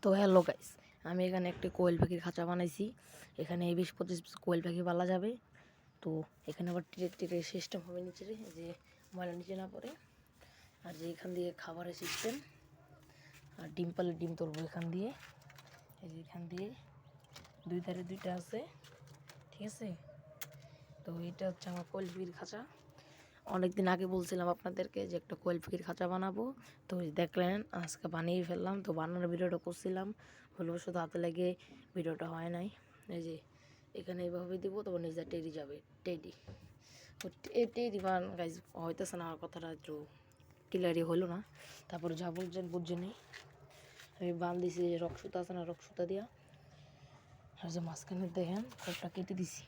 তো hello guys, আমি এখানে একটি কোয়েল পাখির খাঁচা বানাইছি। এখানে 20-25 পিস কোয়েল পাখি পালা যাবে। তো এখানে আবার টিরের সিস্টেম হবে নিচে, যে ময়লা নিচে না পড়ে। আর যে এখান দিয়ে খাবারের সিস্টেম, আর ডিম পালে ডিম তুলবো এখান দিয়ে। এই যে এখান দিয়ে দুই ধারে দুইটা আছে, ঠিক আছে। তো এটা হচ্ছে আমার কোয়েল পাখির খাঁচা। অনেকদিন আগে বলছিলাম আপনাদেরকে যে একটা কোয়েল পাখির খাঁচা বানাবো, তো দেখলেন আজকে বানিয়ে ফেললাম। তো বানানোর ভিডিওটা করছিলাম, ভুলবশত হাতে লেগে ভিডিওটা হয় নাই। এই যে এখানে এইভাবে দিব, তারপর নিজে টেডি যাবে। টেডি টেডি বান গাইজ হইতেছে না, আমার কথাটা একটু ক্লিয়ারই হলো না। তারপর যা বলছেন বুঝছে নেই, আমি বান দিছি যে রক সুতা আছে না, রক সুতা দিয়া। আর যে মাঝখানে দেখেন খোপটা কেটে দিছি,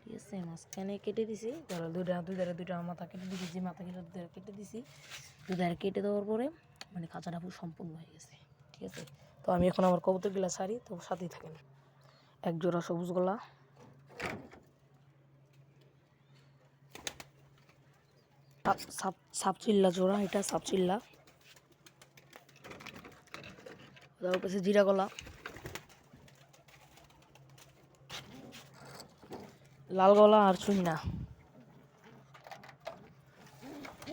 ঠিক আছে। মাঝখানে কেটে দিছি, ধরো দুইটা মাথা কেটে দিছি, যে মাথা কেটে দিছি দুধারে কেটে দেওয়ার পরে মানে খাঁচাটা পুরো সম্পূর্ণ হয়ে গেছে, ঠিক আছে। তো আমি এখন আমার কবুতরগুলা ছাড়ি, তো সাথেই থাকেন। এক জোড়া সবুজ গলা, সাপচিল্লা জোড়া, এটা সাপচিল্লা। তার পাশে জিরা গলা, লাল গলা আর চুন্না।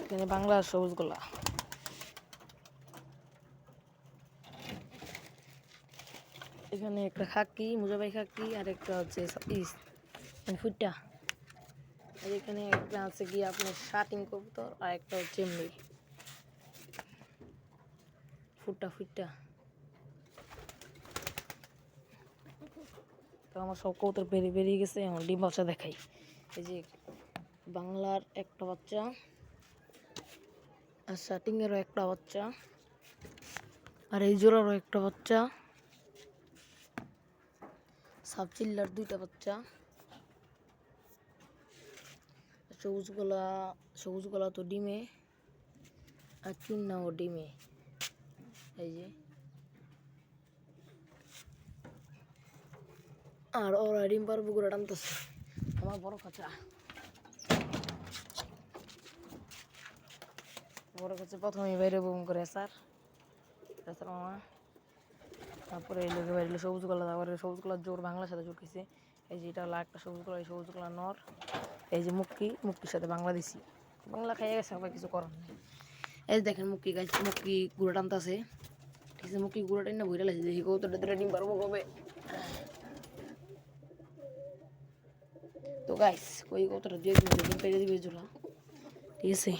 এখানে বাংলা আর সবুজ গলা। এখানে একটা খাকি, মুজাবাই খাকি, আর একটা হচ্ছে ফুটটা। আর এখানে একটা আছে কি আপনার শার্টিং কবুতর, আর একটা হচ্ছে এমনি ফুটটা। তো আমার সব কবুতর বেরিয়ে গেছে, আমার ডিম বাচ্চা দেখাই। এই যে বাংলার একটা বাচ্চা, আর শার্টিংয়েরও একটা বাচ্চা, আর এই জোড়ারও একটা বাচ্চা, সাবচিল্লার দুইটা বাচ্চা, সবুজ গলা তো ডিমে, আর চুন্নাও ডিমে। এই যে আর ওরা ডিম পারবো করে টানতেছে আমার বড় খাঁচা। প্রথমেই বাইরে বুম করে স্যার মামা, তারপরে এই লোকে বাইরে সবুজ গলা, তারপরে সবুজ গলার জোর বাংলার সাথে জুটকেছে। এই যে এটা হলো একটা সবুজ গলা, এই সবুজ গলা নর। এই যে মুক্তির সাথে বাংলা দিছি, বাংলা খাইয়ে গেছে, আবার কিছু করার নেই। এই দেখেন মুক্তি গুঁড়ো টানতেছে, ঠিক আছে। মুক্তি গুঁড়ো টান না বইরা লাগছে, দেখি কৌতটা ডিম পারবো কবে। তো গাইস ওই কৌতটা দিয়ে ডিম পেরে দিবে জোড়া, ঠিক আছে।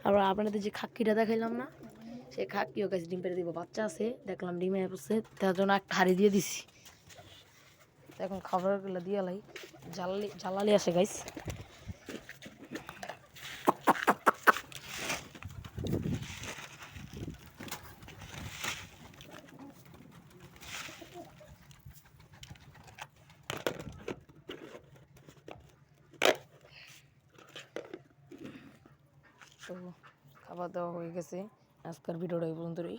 আবার আপনাদের যে খাক্কিটা দেখাইলাম না, সেই খাক্কিও গাছ ডিম পেরে দিব। বাচ্চা আছে দেখলাম ডিমে পড়ছে, তার জন্য একটা হাড়ি দিয়ে দিছি। এখন খাবারগুলো দিয়ে লাই, জ্বালালি আসে গাইস। তো খাবার দাওয়া হয়ে গেছে, আজকের ভিডিওটা এই পর্যন্তই।